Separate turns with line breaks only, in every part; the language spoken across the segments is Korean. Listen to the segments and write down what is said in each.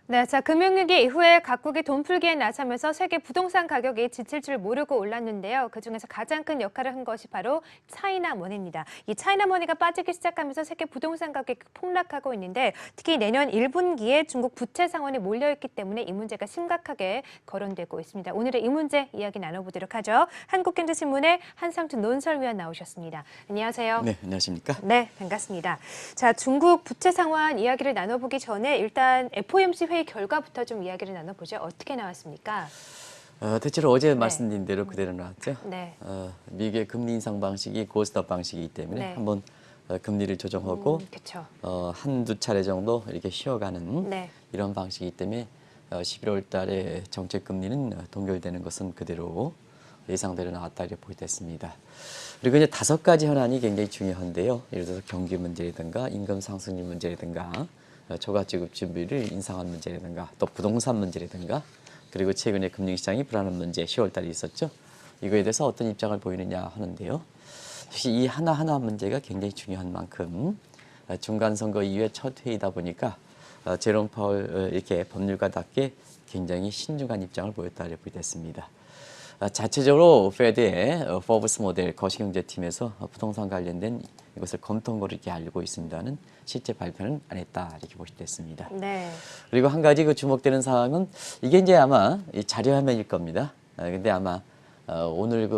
네, 자, 금융위기 이후에 각국이 돈 풀기에 나서면서 세계 부동산 가격이 지칠 줄 모르고 올랐는데요. 그중에서 가장 큰 역할을 한 것이 바로 차이나머니입니다. 이 차이나머니가 빠지기 시작하면서 세계 부동산 가격이 폭락하고 있는데 특히 내년 1분기에 중국 부채 상환이 몰려있기 때문에 이 문제가 심각하게 거론되고 있습니다. 오늘의 이 문제 이야기 나눠보도록 하죠. 한국경제신문의 한상준 논설위원 나오셨습니다. 안녕하세요.
네, 안녕하십니까?
네, 반갑습니다. 자, 중국 부채 상환 이야기를 나눠보기 전에 일단 FOMC 회의 결과부터 좀 이야기를 나눠보죠. 어떻게 나왔습니까?
대체로 어제 말씀드린 대로 그대로 나왔죠.
네.
미국의 금리 인상 방식이 고스톱 방식이기 때문에
네.
한번 금리를 조정하고
그렇죠.
한두 차례 정도 이렇게 쉬어가는
네.
이런 방식이기 때문에 11월 달에 정책 금리는 동결되는 것은 그대로 예상대로 나왔다 이렇게 보게 됐습니다. 그리고 이제 5가지 현안이 굉장히 중요한데요. 예를 들어서 경기 문제라든가 임금 상승률 문제라든가 초과지급 준비를 인상한 문제라든가 또 부동산 문제라든가 그리고 최근에 금융시장이 불안한 문제 10월 달에 있었죠. 이거에 대해서 어떤 입장을 보이느냐 하는데요. 역시 이 하나하나 문제가 굉장히 중요한 만큼 중간선거 이후에 첫 회의다 보니까 제롬 파월 이렇게 법률가답게 굉장히 신중한 입장을 보였다 이렇게 됐습니다. 자체적으로 페드의 포브스 모델 거시경제팀에서 부동산 관련된 이것을 검토한 걸로 이렇게 알고 있습니다는 실제 발표는 안 했다 이렇게 보시됐습니다.
네.
그리고 한 가지 그 주목되는 사항은 이게 이제 아마 이 자료 화면일 겁니다. 근데 아마 오늘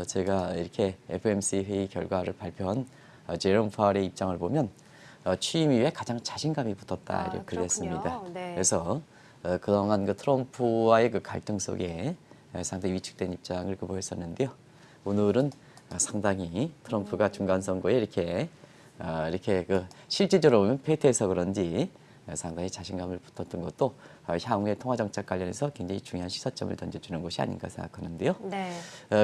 제가 이렇게 FOMC 회의 결과를 발표한 제롬 파월의 입장을 보면 취임 이후에 가장 자신감이 붙었다 이렇게 그랬습니다.
네.
그래서 그동안 그 트럼프와의 그 갈등 속에 상당히 위축된 입장을 보였었는데요. 오늘은 상당히 트럼프가 중간 선거에 이렇게 실질적으로 보면 패퇴해서 그런지 상당히 자신감을 붙었던 것도 향후의 통화 정책 관련해서 굉장히 중요한 시사점을 던져주는 것이 아닌가 생각하는데요.
네.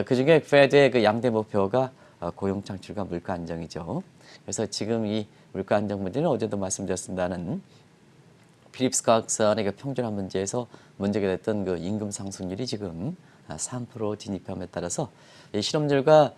그중에 페드의 그 양대 목표가 고용 창출과 물가 안정이죠. 그래서 지금 이 물가 안정 문제는 어제도 말씀드렸습니다는 필립스 가학선의 그 평준화 문제에서 문제가 됐던 그 임금 상승률이 지금 3% 진입함에 따라서 이 실업률과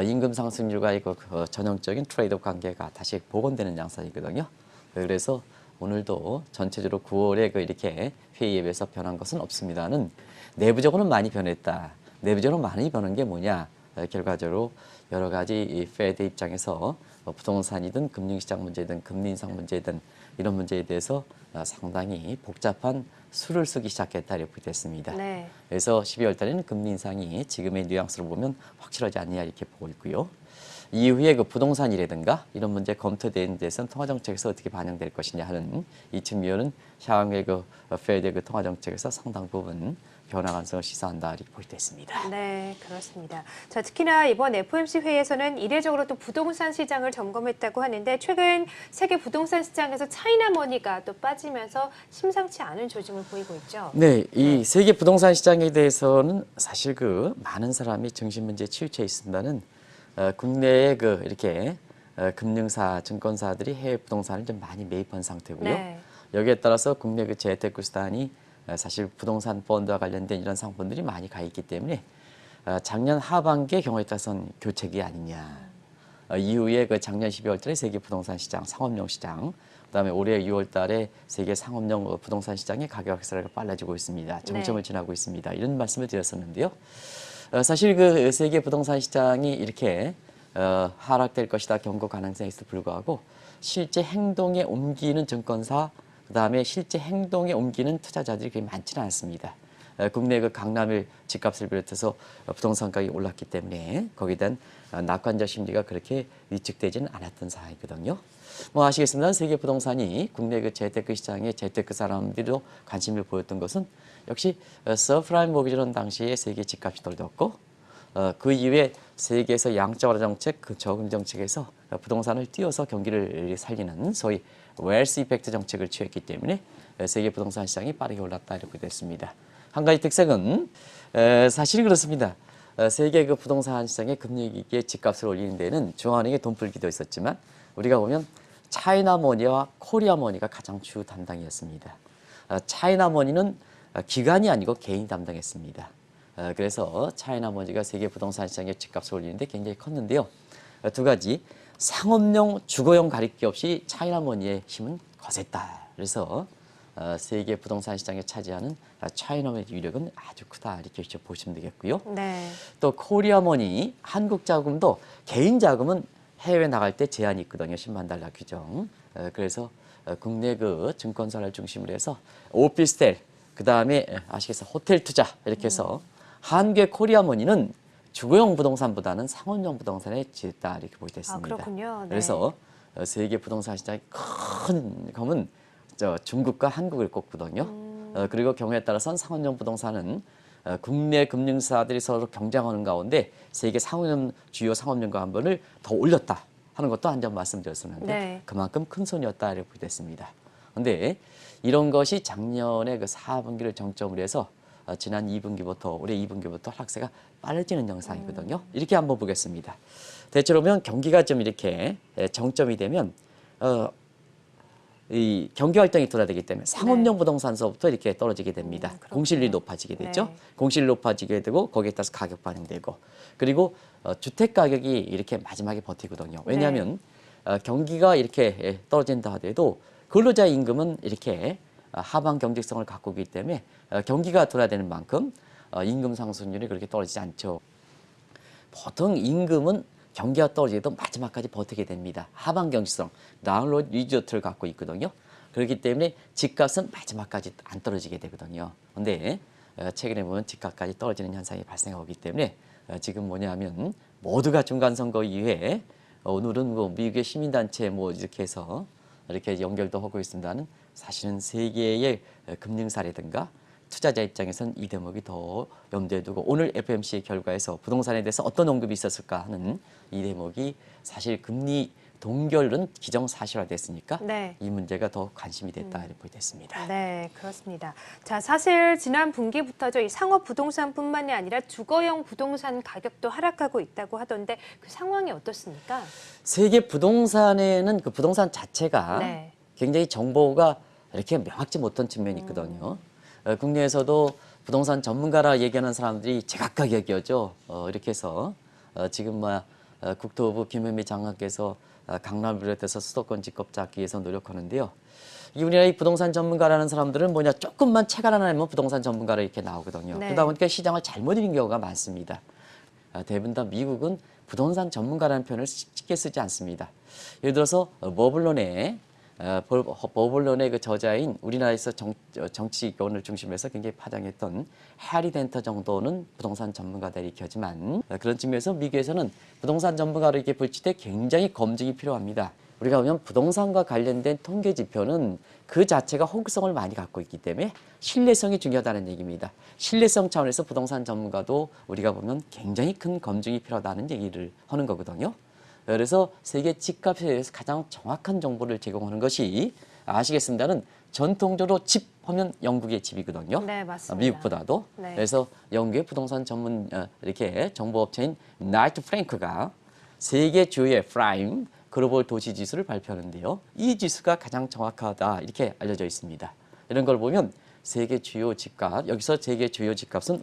임금 상승률과의 그 전형적인 트레이드오프 관계가 다시 복원되는 양상이거든요. 그래서 오늘도 전체적으로 9월에 이렇게 회의에 비해서 변한 것은 없습니다는 내부적으로는 많이 변했다. 내부적으로 많이 변한 게 뭐냐? 결과적으로 여러 가지 이 페드 입장에서 부동산이든 금융시장 문제든 금리 인상 문제든 이런 문제에 대해서 상당히 복잡한 수를 쓰기 시작했다 이렇게 됐습니다.
네.
그래서 12월 달에는 금리 인상이 지금의 뉘앙스로 보면 확실하지 않냐 이렇게 보고 있고요. 이후에 그 부동산이라든가 이런 문제 검토되는 데서는 통화정책에서 어떻게 반영될 것이냐 하는 이 측면은 향후의 그 페드의 그 통화정책에서 상당 부분 변화 가능성을 시사한다 이렇게 볼 때 있습니다.
네, 그렇습니다. 자, 특히나 이번 FOMC 회의에서는 이례적으로 또 부동산 시장을 점검했다고 하는데 최근 세계 부동산 시장에서 차이나머니가 또 빠지면서 심상치 않은 조짐을 보이고 있죠.
네, 이 세계 부동산 시장에 대해서는 사실 많은 사람이 중심 문제에 치우쳐 있습니다는 국내의 이렇게 금융사, 증권사들이 해외 부동산을 좀 많이 매입한 상태고요.
네.
여기에 따라서 국내 재테크 수단이 사실 부동산 펀드와 관련된 이런 상품들이 많이 가 있기 때문에 작년 하반기에 경우에 따라서는 교체기 아니냐. 이후에 작년 12월 달에 세계 부동산 시장, 상업용 시장, 그다음에 올해 6월 달에 세계 상업용 부동산 시장의 가격 확산이 빨라지고 있습니다. 정점을 지나고 있습니다. 이런 말씀을 드렸었는데요. 사실 세계 부동산 시장이 이렇게 하락될 것이다 경고 가능성이 있을 불구하고 실제 행동에 옮기는 증권사 그다음에 실제 행동에 옮기는 투자자들이 그렇게 많지는 않습니다. 국내 강남일 집값을 비롯해서 부동산 가격이 올랐기 때문에 거기에 대한 낙관적 심리가 그렇게 위축되지는 않았던 상황이거든요. 뭐 아시겠습니다. 세계 부동산이 국내 재테크 시장에 재테크 사람들도 관심을 보였던 것은 역시 서프라임 모기지론 당시에 세계 집값이 떨어졌고 그 이후에 세계에서 양적완화 정책, 적응 정책에서 부동산을 띄워서 경기를 살리는 소위 웰스 이펙트 정책을 취했기 때문에 세계 부동산 시장이 빠르게 올랐다 이렇게 됐습니다. 한 가지 특색은 사실 그렇습니다. 세계 부동산 시장의 금융위기에 집값을 올리는 데는 중앙은행의 돈풀기도 있었지만 우리가 보면 차이나머니와 코리아머니가 가장 주 담당이었습니다. 차이나머니는 기관이 아니고 개인이 담당했습니다. 그래서 차이나머니가 세계 부동산 시장의 집값을 올리는데 굉장히 컸는데요. 두 가지, 상업용, 주거용 가릴 게 없이 차이나머니의 힘은 거셌다. 그래서 세계 부동산 시장에 차지하는 차이나머니 위력은 아주 크다 이렇게 보시면 되겠고요.
네.
또 코리아머니 한국 자금도 개인 자금은 해외 나갈 때 제한이 있거든요. 10만 달러 규정. 그래서 국내 그 증권사를 중심으로 해서 오피스텔 그다음에 아시겠어요? 호텔 투자 이렇게 해서 한국의 코리아머니는 주거용 부동산보다는 상업용 부동산에 지었다 이렇게 보게 됐습니다.
그렇군요. 네.
그래서 세계 부동산 시장의 큰 검은 중국과 한국을 꼽거든요. 그리고 경우에 따라서는 상업용 부동산은 국내 금융사들이 서로 경쟁하는 가운데 세계 주요 상업용과 한 번을 더 올렸다 하는 것도 한 점 말씀드렸었는데
네.
그만큼 큰 손이었다 이렇게 보게 됐습니다. 그런데 이런 것이 작년에 그 4분기를 정점으로 해서 지난 2분기부터 올해 2분기부터 하락세가 빨라지는 영상이거든요. 이렇게 한번 보겠습니다. 대체로 보면 경기가 좀 이렇게 정점이 되면 이 경기 활동이 둔화되기 때문에 상업용 부동산서부터 이렇게 떨어지게 됩니다. 공실률이 높아지게 되죠.
네.
공실률이 높아지게 되고 거기에 따라서 가격 반영되고 그리고 주택 가격이 이렇게 마지막에 버티거든요. 왜냐하면 경기가 이렇게 떨어진다 하더라도 근로자 임금은 이렇게 하방 경직성을 갖고 있기 때문에 경기가 둔화되는 만큼 임금 상승률이 그렇게 떨어지지 않죠. 보통 임금은 경기가 떨어지도 마지막까지 버티게 됩니다. 하방 경직성, 다운로드 리조트를 갖고 있거든요. 그렇기 때문에 집값은 마지막까지 안 떨어지게 되거든요. 그런데 최근에 보면 집값까지 떨어지는 현상이 발생하고 있기 때문에 지금 뭐냐면 모두가 중간선거 이후에 오늘은 뭐 미국의 시민단체 뭐 이렇게 해서 이렇게 연결도 하고 있습니다는 사실은 세계의 금융사라든가 투자자 입장에서는 이 대목이 더 염두에 두고 오늘 FOMC 결과에서 부동산에 대해서 어떤 언급이 있었을까 하는 이 대목이 사실 금리 동결은 기정사실화됐으니까
네.
이 문제가 더 관심이 됐다 이렇게 됐습니다.
네, 그렇습니다. 자, 사실 지난 분기부터죠. 이 상업 부동산뿐만이 아니라 주거용 부동산 가격도 하락하고 있다고 하던데 그 상황이 어떻습니까?
세계 부동산에는 그 부동산 자체가
네.
굉장히 정보가 이렇게 명확지 못한 측면이 있거든요. 국내에서도 부동산 전문가라 얘기하는 사람들이 제각각이죠. 이렇게 해서 지금 국토부 김현미 장관께서 강남을 비롯해서 수도권 집값 잡기 위해서 노력하는데요. 우리나라의 부동산 전문가라는 사람들은 뭐냐 조금만 책 하나 내면 부동산 전문가로 이렇게 나오거든요.
네.
그러다 보니까 시장을 잘못 읽는 경우가 많습니다. 대부분 다 미국은 부동산 전문가라는 표현을 쉽게 쓰지 않습니다. 예를 들어서 버블론의 그 저자인 우리나라에서 정치권을 중심으로 해서 굉장히 파장했던 해리 덴터 정도는 부동산 전문가다 이렇게 하지만 그런 측면에서 미국에서는 부동산 전문가로 이렇게 불칠 때 굉장히 검증이 필요합니다. 우리가 보면 부동산과 관련된 통계 지표는 그 자체가 호기성을 많이 갖고 있기 때문에 신뢰성이 중요하다는 얘기입니다. 신뢰성 차원에서 부동산 전문가도 우리가 보면 굉장히 큰 검증이 필요하다는 얘기를 하는 거거든요. 그래서 세계 집값에 대해서 가장 정확한 정보를 제공하는 것이 아시겠습니다는 전통적으로 집 하면 영국의 집이거든요.
네, 맞습니다.
미국보다도.
네.
그래서 영국의 부동산 전문 이렇게 정보업체인 나이트 프랭크가 세계 주요의 프라임 글로벌 도시 지수를 발표하는데요. 이 지수가 가장 정확하다 이렇게 알려져 있습니다. 이런 걸 보면 세계 주요 집값, 여기서 세계 주요 집값은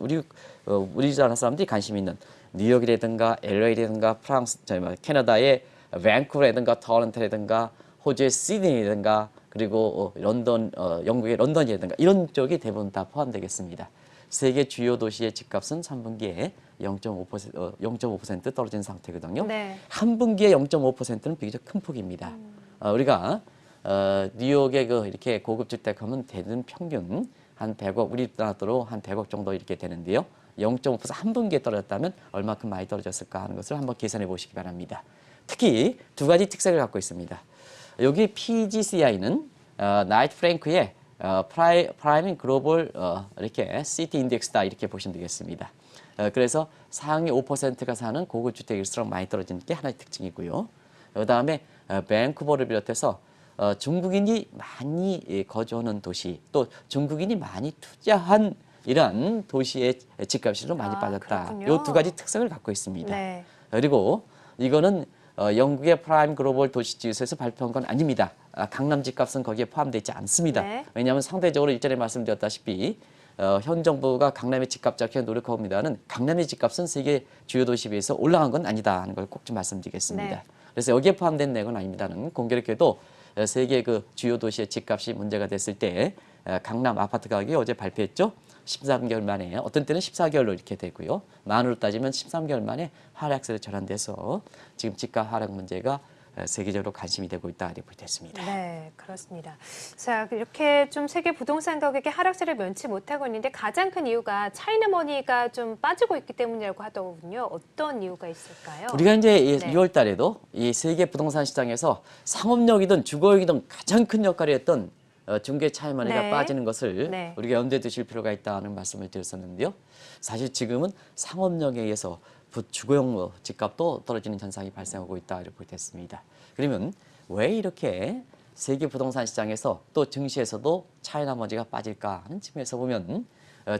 우리나라 사람들이 관심 있는 뉴욕이라든가 LA라든가 프랑스, 캐나다의 밴쿠버라든가 토론토라든가 호주의 시드니라든가 그리고 런던, 영국의 런던이라든가 이런 쪽이 대부분 다 포함되겠습니다. 세계 주요 도시의 집값은 3분기에 0.5% 떨어진 상태거든요.
네.
한 분기에 0.5%는 비교적 큰 폭입니다. 우리가 뉴욕의 이렇게 고급 주택하면 대부분 평균 한 100억, 우리나라 돈으로 한 100억 정도 이렇게 되는데요. 0.5%한 분기에 떨어졌다면 얼마큼 많이 떨어졌을까 하는 것을 한번 계산해 보시기 바랍니다. 특히 두 가지 특색을 갖고 있습니다. 여기 PGCI는 나이트 프랭크의 프라임 글로벌 이렇게 시티 인덱스다 이렇게 보시면 되겠습니다. 그래서 상위 5%가 사는 고급 주택일수록 많이 떨어지는 게 하나의 특징이고요. 그다음에 밴쿠버를 비롯해서 중국인이 많이 거주하는 도시, 또 중국인이 많이 투자한 이러한 도시의 집값이 좀 많이 빠졌다.
그렇군요.
이 두 가지 특성을 갖고 있습니다.
네.
그리고 이거는 영국의 프라임 글로벌 도시지수에서 발표한 건 아닙니다. 강남 집값은 거기에 포함되어 있지 않습니다.
네.
왜냐하면 상대적으로 일전에 말씀드렸다시피 현 정부가 강남의 집값 잡기 노력하고 있습니다는 강남의 집값은 세계 주요 도시에 비해서 올라간 건 아니다 하는 걸 꼭 좀 말씀드리겠습니다.
네.
그래서 여기에 포함된 내용은 아닙니다는 공교롭게도 세계 그 주요 도시의 집값이 문제가 됐을 때 강남 아파트 가격이 어제 발표했죠. 13개월 만에 어떤 때는 14개월로 이렇게 되고요. 만으로 따지면 13개월 만에 하락세로 전환돼서 지금 집가 하락 문제가 세계적으로 관심이 되고 있다 이렇게 됐습니다.
네, 그렇습니다. 자, 이렇게 좀 세계 부동산 가격이 하락세를 면치 못하고 있는데 가장 큰 이유가 차이나머니가 좀 빠지고 있기 때문이라고 하더군요. 어떤 이유가 있을까요?
우리가 이제
네.
6월 달에도 이 세계 부동산 시장에서 상업력이든 주거력이든 가장 큰 역할을 했던 중개 차이머니가
네.
빠지는 것을
네.
우리가 염두에 두실 필요가 있다는 말씀을 드렸었는데요. 사실 지금은 상업력에 의해서 주거용 집값도 떨어지는 현상이 발생하고 있다 이렇게 됐습니다. 그러면 왜 이렇게 세계 부동산 시장에서 또 증시에서도 차이나머니가 빠질까 하는 측면에서 보면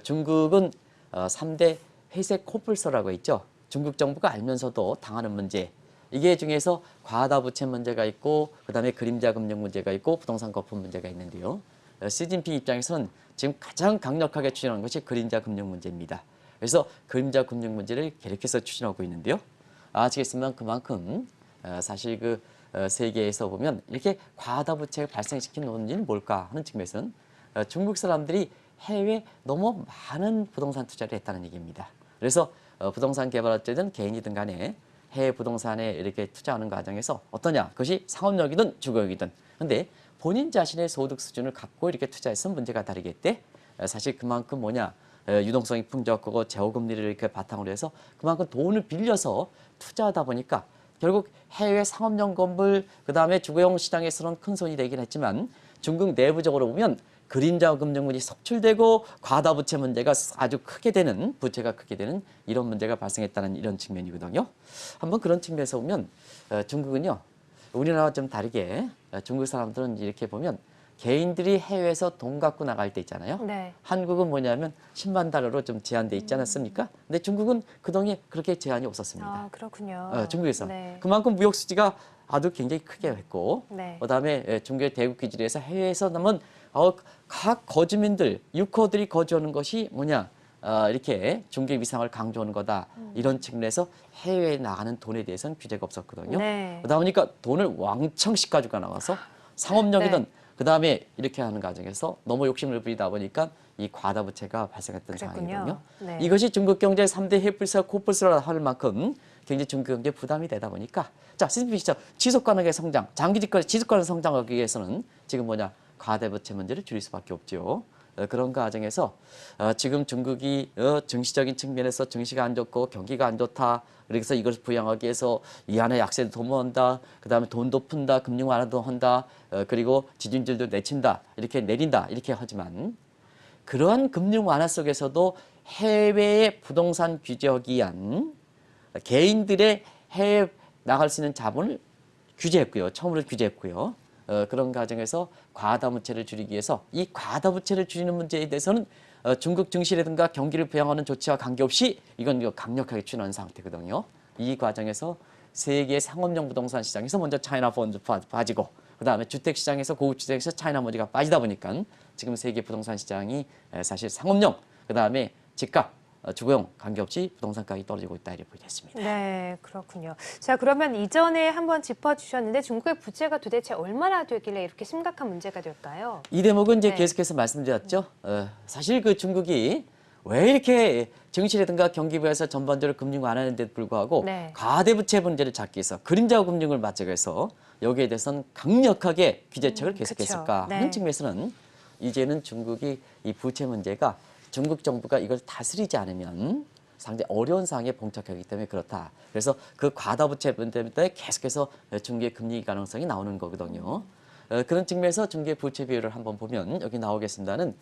중국은 3대 회색 코뿔소라고 있죠. 중국 정부가 알면서도 당하는 문제. 이게 중에서 과다 부채 문제가 있고 그다음에 그림자 금융 문제가 있고 부동산 거품 문제가 있는데요. 시진핑 입장에서는 지금 가장 강력하게 추진하는 것이 그림자 금융 문제입니다. 그래서 그림자 금융 문제를 계속해서 추진하고 있는데요. 아시겠지만 그만큼 사실 그 세계에서 보면 이렇게 과다 부채를 발생시킨 원인은 뭘까 하는 측면에서는 중국 사람들이 해외에 너무 많은 부동산 투자를 했다는 얘기입니다. 그래서 부동산 개발업체든 개인이든 간에 해외 부동산에 이렇게 투자하는 과정에서 어떠냐? 그것이 상업력이든 주거력이든. 근데 본인 자신의 소득 수준을 갖고 이렇게 투자해서 문제가 다르겠대. 사실 그만큼 뭐냐? 유동성이 풍족하고 제고금리를 이렇게 바탕으로 해서 그만큼 돈을 빌려서 투자하다 보니까 결국 해외 상업용 건물 그다음에 주거용 시장에서는 큰 손이 되긴 했지만 중국 내부적으로 보면 그림자 금융문이 속출되고 과다 부채 문제가 아주 크게 되는 부채가 크게 되는 이런 문제가 발생했다는 이런 측면이거든요. 한번 그런 측면에서 보면 중국은요. 우리나라와 좀 다르게 중국 사람들은 이렇게 보면 개인들이 해외에서 돈 갖고 나갈 때 있잖아요.
네.
한국은 뭐냐면 10만 달러로 좀 제한돼 있지 않았습니까? 근데 중국은 그동안에 그렇게 제한이 없었습니다.
아, 그렇군요.
중국에서.
네.
그만큼 무역 수지가 아주 굉장히 크게 했고
네.
그다음에 중국의 대국 기준에서 해외에서 남은 각 거주민들, 유코들이 거주하는 것이 뭐냐 이렇게 중개 위상을 강조하는 거다 이런 측면에서 해외에 나가는 돈에 대해서는 규제가 없었거든요.
네.
그러다 보니까 돈을 왕창씩 가지고 나와서 상업력이든
네.
그다음에 이렇게 하는 과정에서 너무 욕심을 부리다 보니까 이 과다 부채가 발생했던
그랬군요.
상황이거든요.
네.
이것이 중국 경제 3대 해불사 코뿔소라 할 만큼 굉장히 중국 경제 부담이 되다 보니까 자, 시진핑 시장 지속 가능의 성장, 장기 지속 가능 성장하기 위해서는 지금 뭐냐 과대 부채 문제를 줄일 수밖에 없죠. 그런 과정에서 지금 중국이 증시적인 측면에서 증시가 안 좋고 경기가 안 좋다. 그래서 이것을 부양하기 위해서 이 안에 약세도 도모한다. 그다음에 돈도 푼다. 금융 완화도 한다. 그리고 지준율도 내친다. 이렇게 내린다. 이렇게 하지만 그러한 금융 완화 속에서도 해외의 부동산 규제하기 위한 개인들의 해외 나갈 수 있는 자본을 규제했고요. 처음으로 규제했고요. 그런 과정에서 과다 부채를 줄이기 위해서 이 과다 부채를 줄이는 문제에 대해서는 중국 증시라든가 경기를 부양하는 조치와 관계없이 이건 강력하게 추진하는 상태거든요. 이 과정에서 세계 상업용 부동산 시장에서 먼저 차이나 펀드 빠지고 그다음에 주택 시장에서 고급 주택에서 차이나 머니가 빠지다 보니까 지금 세계 부동산 시장이 사실 상업용 그다음에 집값 주거용 관계없이 부동산 가격이 떨어지고 있다 이렇게 보겠습니다.
네, 그렇군요. 자, 그러면 이전에 한번 짚어주셨는데 중국의 부채가 도대체 얼마나 되길래 이렇게 심각한 문제가 될까요?
이 대목은 이제
네.
계속해서 말씀드렸죠. 사실 그 중국이 왜 이렇게 증시라든가 경기 부에서 전반적으로 금융 완화하는데도 불구하고
네.
과대부채 문제를 잡기 위해서 그림자 금융을 맞추기 위해서 여기에 대해서는 강력하게 규제책을
그쵸.
계속했을까
네.
하는 측면에서는 이제는 중국이 이 부채 문제가 중국 정부가 이걸 다스리지 않으면 상당히 어려운 상황에 봉착하기 때문에 그렇다. 그래서 그 과다부채 때문에 계속해서 중국의 금리 가능성이 나오는 거거든요. 그런 측면에서 중국의 부채 비율을 한번 보면 여기 나오겠습니다는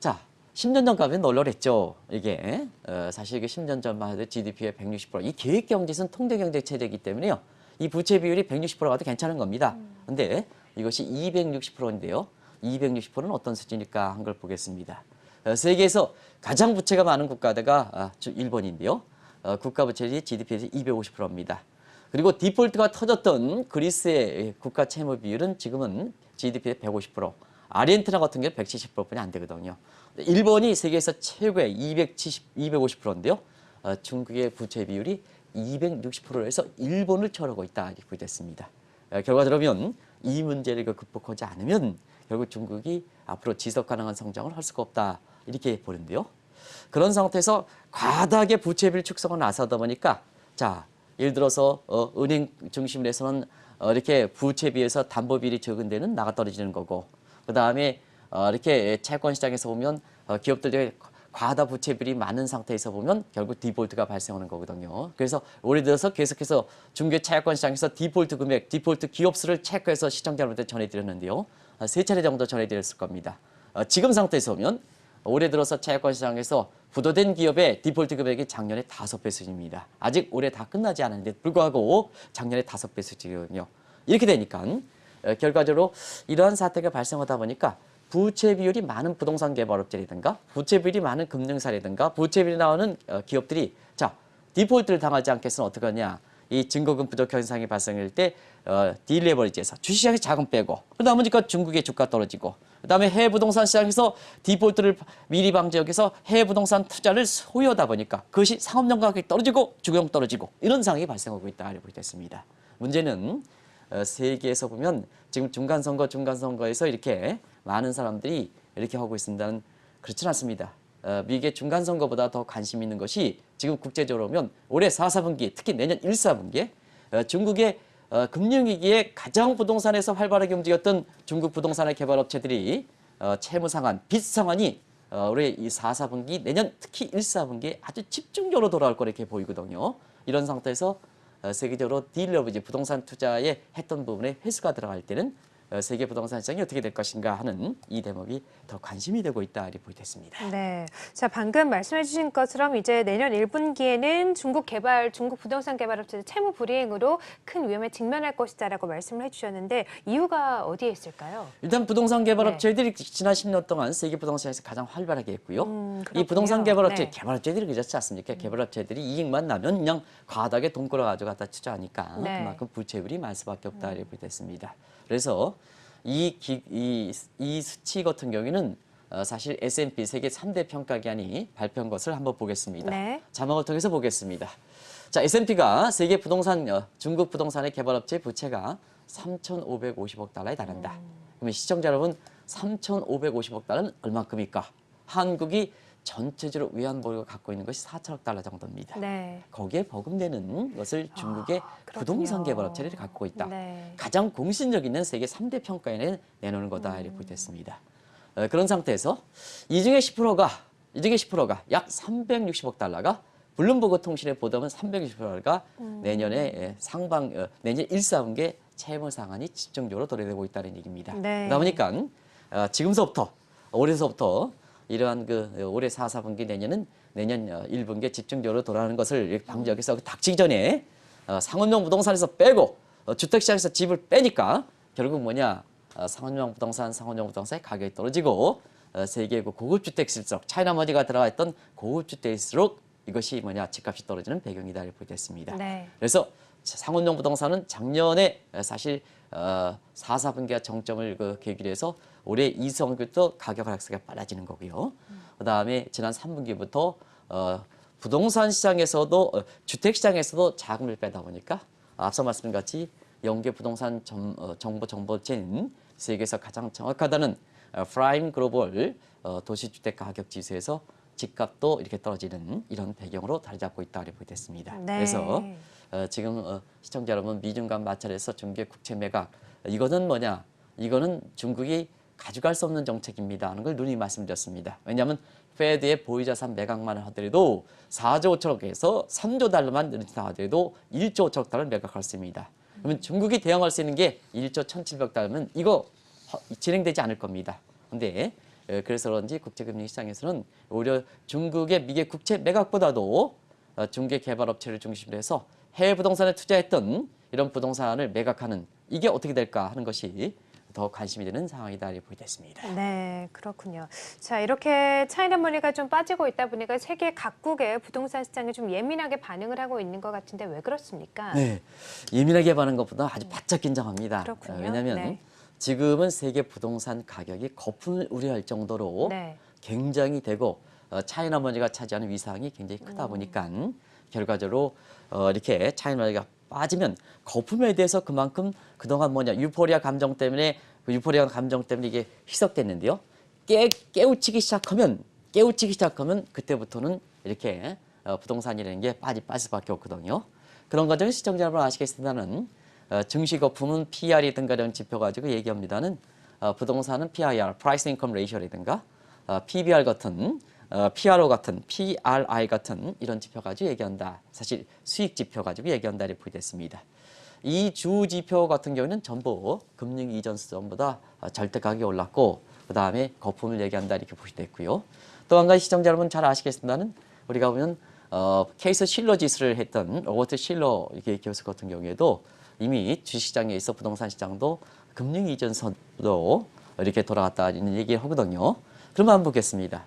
자 10년 전 가면 널널했죠. 이게 사실 그 10년 전만 해도 GDP의 160%. 이 계획경제는 통제경제 체제이기 때문에요. 이 부채 비율이 160%가 도 괜찮은 겁니다. 근데 이것이 260%인데요. 260%는 어떤 수준일까 한 걸 보겠습니다. 세계에서 가장 부채가 많은 국가가 일본인데요. 국가 부채율이 GDP에서 250%입니다. 그리고 디폴트가 터졌던 그리스의 국가 채무 비율은 지금은 GDP의 150%, 아르헨티나 같은 경우는 170%뿐이 안 되거든요. 일본이 세계에서 최고의 250%인데요. 중국의 부채 비율이 260%에서 일본을 초월하고 있다 이렇게 됐습니다. 결과적으로 보면 이 문제를 극복하지 않으면 결국 중국이 앞으로 지속 가능한 성장을 할 수가 없다 이렇게 보는데요. 그런 상태에서 과다하게 부채비를 축소하고 나서다 보니까 자 예를 들어서 은행 중심으로 해서는 이렇게 부채 비해서 담보 비율이 적은 데는 나가 떨어지는 거고 그다음에 이렇게 채권 시장에서 보면 기업들이 과다 부채 비율이 많은 상태에서 보면 결국 디폴트가 발생하는 거거든요. 그래서 올해 들어서 계속해서 중개 채권 시장에서 디폴트 금액, 디폴트 기업 수를 체크해서 시청자 여러분한테 전해드렸는데요. 3차례 정도 전해드렸을 겁니다. 지금 상태에서 보면 올해 들어서 채권 시장에서 부도된 기업의 디폴트 금액이 작년에 5배 수준입니다. 아직 올해 다 끝나지 않았는데 불구하고 작년에 5배 수준이거든요. 이렇게 되니까 결과적으로 이러한 사태가 발생하다 보니까 부채 비율이 많은 부동산 개발업체라든가 부채 비율이 많은 금융사라든가 부채 비율이 나오는 기업들이 자 디폴트를 당하지 않겠으면 어떻게 하냐. 이 증거금 부족 현상이 발생할 때 딜레버리지에서 주식시장에서 자금 빼고 그러다 중국의 주가 떨어지고 그다음에 해외 부동산 시장에서 디폴트를 미리 방지하기 위해서 해외 부동산 투자를 소유하다 보니까 그것이 상업용 가격이 떨어지고 주경 떨어지고 이런 상황이 발생하고 있다 이렇게 보겠습니다. 문제는 세계에서 보면 지금 중간선거에서 이렇게 많은 사람들이 이렇게 하고 있습니다는 그렇지는 않습니다. 미국의 중간선거보다 더 관심 있는 것이 지금 국제적으로 보면 올해 4, 4분기 특히 내년 1, 4분기에 중국의 금융위기에 가장 부동산에서 활발하게 움직였던 중국 부동산의 개발업체들이 채무 상환, 빚 상환이 올해 이 4, 4분기 내년 특히 1, 4분기에 아주 집중적으로 돌아올 거라 이렇게 보이거든요. 이런 상태에서 세계적으로 딜러브지 부동산 투자에 했던 부분에 회수가 들어갈 때는 세계 부동산 시장이 어떻게 될 것인가 하는 이 대목이 더 관심이 되고 있다 이렇게 보겠습니다.
네, 자 방금 말씀해주신 것처럼 이제 내년 1분기에는 중국 부동산 개발업체들 채무 불이행으로 큰 위험에 직면할 것이다라고 말씀을 해주셨는데 이유가 어디에 있을까요?
일단 부동산 개발업체들이 지난 10년 동안 세계 부동산에서 가장 활발하게 했고요.
그렇군요.
이 부동산 개발업체,
네.
개발업체들이 그렇지 않습니까? 개발업체들이 이익만 나면 그냥 과다하게 돈 끌어가지고 갖다 투자하니까
네.
그만큼 부채율이 많을 수밖에 없다 이렇게 됐습니다. 그래서 이 수치 같은 경우에는 사실 S&P 세계 3대 평가기관이 발표한 것을 한번 보겠습니다.
네.
자막을 통해서 보겠습니다. 자, S&P가 세계 부동산 중국 부동산의 개발업체 부채가 3,550억 달러에 달한다. 그러면 시청자 여러분 3,550억 달러는 얼마큼일까? 한국이 전체적으로 외환보유가 갖고 있는 것이 4천억 달러 정도입니다.
네.
거기에 버금되는 것을 중국의 부동산 개발업체들이 갖고 있다.
네.
가장 공신력 있는 세계 3대 평가에 내놓는 거다 이렇게 보겠습니다. 그런 상태에서 이 중에 10%가 약 360억 달러가 블룸버그 통신에 보도하면 360%가 내년에 내년 1, 4분기에 채무 상환이 집중적으로 도래되고 있다는 얘기입니다.
네.
그러다 보니까 지금서부터 올해서부터 이러한 올해 4, 4분기 내년 1분기에 집중적으로 돌아가는 것을 방지하기 위해서 닥치기 전에 상업용 부동산에서 빼고 주택시장에서 집을 빼니까 결국 뭐냐 상업용 부동산의 가격이 떨어지고 세계 고급 주택일수록 차이나머니가 들어가 있던 고급 주택일수록 이것이 뭐냐 집값이 떨어지는 배경이다 이렇게 보겠습니다.
네.
그래서 상업용 부동산은 작년에 사실 4, 4분기가 정점을 계기로 해서 올해 2분기부터 가격 하락세가 빨라지는 거고요. 그다음에 지난 3분기부터 부동산 시장에서도 주택 시장에서도 자금을 빼다 보니까 앞서 말씀드린 같이 영계 부동산 정보체인 세계에서 가장 정확하다는 프라임 글로벌 도시주택 가격 지수에서 집값도 이렇게 떨어지는 이런 배경으로 자리 잡고 있다 이렇게 보겠습니다.
네.
그래서 지금 시청자 여러분 미중간 마찰에서 중개 국채 매각 이거는 뭐냐? 이거는 중국이 가져갈 수 없는 정책입니다 하는 걸 누누이 말씀드렸습니다. 왜냐하면 페드의 보유자산 매각만 하더라도 4조 5천억에서 3조 달러만 늘어진다 하더라도 1조 5천억 달러를 매각할 수 있습니다. 그러면 중국이 대응할 수 있는 게 1조 1,700억 달러면 이거 진행되지 않을 겁니다. 근데 그래서 그런지 국제금융시장에서는 오히려 중국의 미개 국채 매각보다도 중개 개발업체를 중심으로 해서 해외 부동산에 투자했던 이런 부동산을 매각하는 이게 어떻게 될까 하는 것이 더 관심이 되는 상황이다 이렇게 보겠습니다.
네, 그렇군요. 자, 이렇게 차이나머니가 좀 빠지고 있다 보니까 세계 각국의 부동산 시장이 좀 예민하게 반응을 하고 있는 것 같은데 왜 그렇습니까?
네, 예민하게 반응하는 것보다 아주 바짝 긴장합니다.
그렇군요.
왜냐하면
네.
지금은 세계 부동산 가격이 거품을 우려할 정도로
네.
굉장히 되고 차이나머니가 차지하는 위상이 굉장히 크다 보니까 결과적으로 이렇게 차이나머니가 빠지면 거품에 대해서 그만큼 그동안 유포리아 감정 때문에 이게 희석됐는데요. 깨우치기 시작하면 그때부터는 이렇게 부동산이라는 게 빠질 수밖에 없거든요. 그런 과정을 시청자 여러분 아시겠습니다는 증시 거품은 PR이든가 이런 지표 가지고 얘기합니다는 부동산은 PIR, Price Income Ratio라든가 PBR 같은 PRO 같은 PRI 같은 이런 지표 가지고 얘기한다. 사실 수익 지표 가지고 얘기한다 이렇게 보겠습니다. 이 주 지표 같은 경우는 전부 금융 이전 시점보다 절대 가격이 올랐고 그 다음에 거품을 얘기한다 이렇게 보시면 있고요. 또 한 가지 시청자 여러분 잘 아시겠습니다는 우리가 보면 케이스 실러 지수를 했던 로버트 실러 이렇게 교수 같은 경우에도 이미 주식시장에 있어 부동산 시장도 금융 이전선도 이렇게 돌아갔다는 얘기를 하거든요. 그럼 한번 보겠습니다.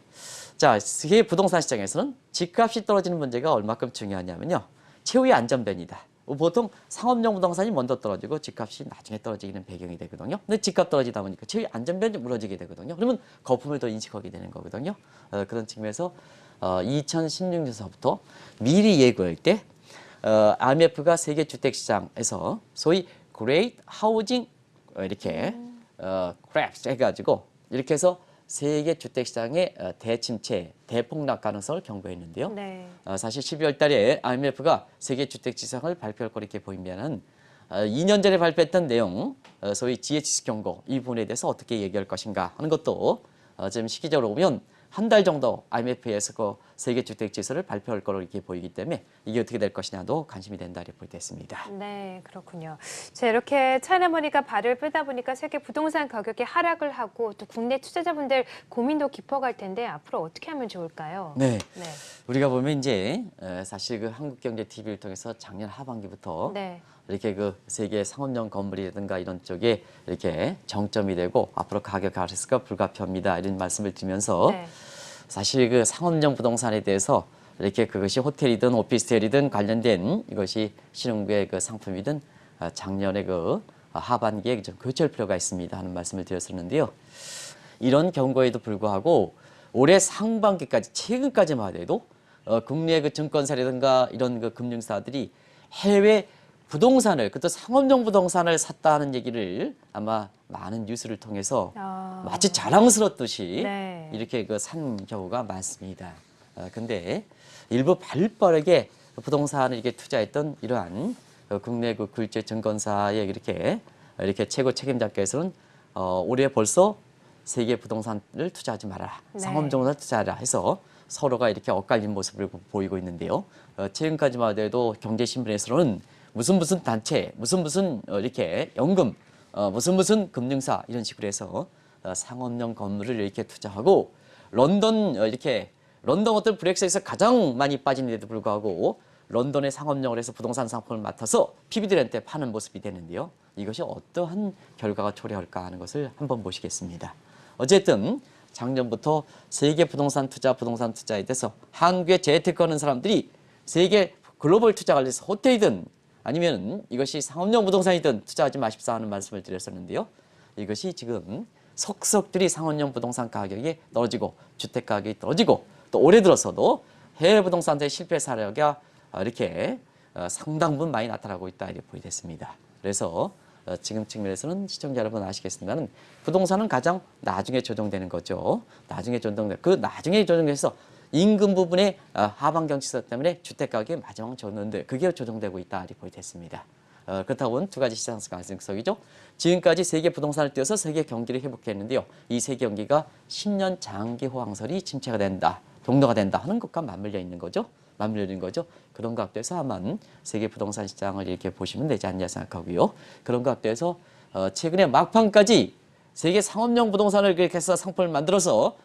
자, 세계 부동산 시장에서는 집값이 떨어지는 문제가 얼마큼 중요하냐면요. 최후의 안전변이다. 보통 상업용 부동산이 먼저 떨어지고 집값이 나중에 떨어지는 배경이 되거든요. 근데 집값 떨어지다 보니까 최후의 안전변이 무너지게 되거든요. 그러면 거품을 더 인식하게 되는 거거든요. 그런 측면에서 2016년서부터 미리 예고할 때 IMF가 세계 주택 시장에서 소위 Great Housing 이렇게 크랩스 해가지고 이렇게 해서 세계 주택 시장의 대침체, 대폭락 가능성을 경고했는데요.
네.
사실 12월 달에 IMF가 세계 주택 지상을 발표할 거 이렇게 보이면은 2년 전에 발표했던 내용, 소위 GHC 경고 이 부분에 대해서 어떻게 얘기할 것인가 하는 것도 지금 시기적으로 보면 한 달 정도 IMF에서 그 세계 주택 지수를 발표할 거로 이렇게 보이기 때문에 이게 어떻게 될 것이냐도 관심이 된다 이렇게 보겠습니다.
네, 그렇군요. 자, 이렇게 차이나머니가 발을 빼다 보니까 세계 부동산 가격이 하락을 하고 또 국내 투자자분들 고민도 깊어갈 텐데 앞으로 어떻게 하면 좋을까요?
네.
네.
우리가 보면 이제 사실 그 한국경제 TV를 통해서 작년 하반기부터
네.
이렇게 그 세계 상업용 건물이라든가 이런 쪽에 이렇게 정점이 되고 앞으로 가격 하락세가 불가피합니다. 이런 말씀을 드리면서
네.
사실 그 상업용 부동산에 대해서 이렇게 그것이 호텔이든 오피스텔이든 관련된 이것이 신흥구의 그 상품이든 작년에 그 하반기에 좀 교체할 필요가 있습니다 하는 말씀을 드렸었는데요. 이런 경고에도 불구하고 올해 상반기까지 최근까지만 하더라도 국내 그 증권사라든가 이런 그 금융사들이 해외 부동산을 그것도 상업용 부동산을 샀다는 얘기를 아마 많은 뉴스를 통해서 마치 자랑스럽듯이
네.
이렇게 그 산 경우가 많습니다. 근데 일부 발빠르게 부동산을 이렇게 투자했던 이러한 국내 그 굴지 증권사의 이렇게 최고 책임자께서는 올해 벌써 세계 부동산을 투자하지 마라,
네.
상업용을 투자하라 해서 서로가 이렇게 엇갈린 모습을 보이고 있는데요. 최근까지만 하더라도 경제신문에서는 무슨 단체, 무슨 이렇게 연금, 무슨 금융사 이런 식으로 해서 상업용 건물을 이렇게 투자하고 런던 어떤 브렉시트에서 가장 많이 빠지는데도 불구하고 런던의 상업용을 해서 부동산 상품을 맡아서 PB들한테 파는 모습이 되는데요. 이것이 어떠한 결과가 초래할까 하는 것을 한번 보시겠습니다. 어쨌든 작년부터 세계 부동산 투자에 대해서 한국에 재테크하는 사람들이 세계 글로벌 투자 관련해서 호텔이든 아니면 이것이 상업용 부동산이든 투자하지 마십사 하는 말씀을 드렸었는데요. 이것이 지금 속속들이 상업용 부동산 가격이 떨어지고 주택 가격이 떨어지고 또 올해 들어서도 해외 부동산의 실패 사례가 이렇게 상당 부분 많이 나타나고 있다 이렇게 보이겠습니다. 그래서 지금 측면에서는 시청자 여러분 아시겠습니다는 부동산은 가장 나중에 조정되는 거죠. 나중에 조정돼서 임금 부분의 하방 경직성 때문에 주택 가격이 마지막 줬는데 그게 조정되고 있다 이렇게 보이겠습니다. 그렇다고 보면 두 가지 시장 가능성이죠. 지금까지 세계 부동산을 띄워서 세계 경기를 회복했는데요. 이 세계 경기가 10년 장기 호황설이 침체가 된다, 동도가 된다 하는 것과 맞물려 있는 거죠. 그런 각도에서 아마 세계 부동산 시장을 이렇게 보시면 되지 않냐 생각하고요. 그런 각도에서 최근에 막판까지 세계 상업용 부동산을 그렇게 해서 상품을 만들어서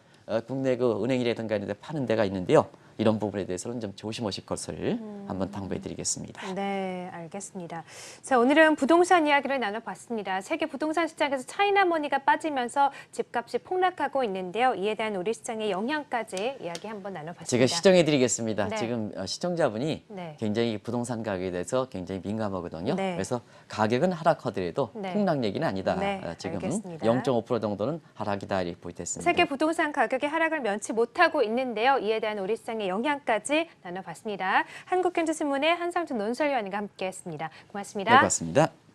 국내 그 은행이라든가 이런 데 파는 데가 있는데요. 이런 부분에 대해서는 좀 조심하실 것을 한번 당부해 드리겠습니다.
네, 알겠습니다. 자, 오늘은 부동산 이야기를 나눠봤습니다. 세계 부동산 시장에서 차이나머니가 빠지면서 집값이 폭락하고 있는데요. 이에 대한 우리 시장의 영향까지 이야기 한번 나눠봤습니다.
제가 시정해 드리겠습니다.
네.
지금 시청자분이
네.
굉장히 부동산 가격에 대해서 굉장히 민감하거든요.
네.
그래서 가격은 하락하더라도
네.
폭락 얘기는 아니다.
네,
지금
알겠습니다.
0.5% 정도는 하락이다 이렇게 보이겠습니다.
세계 부동산 가격의 하락을 면치 못하고 있는데요. 이에 대한 우리 시장의 시장의 영향까지 나눠봤습니다. 한국경제신문의 한상준 논설위원과 함께했습니다. 고맙습니다.
네, 고맙습니다.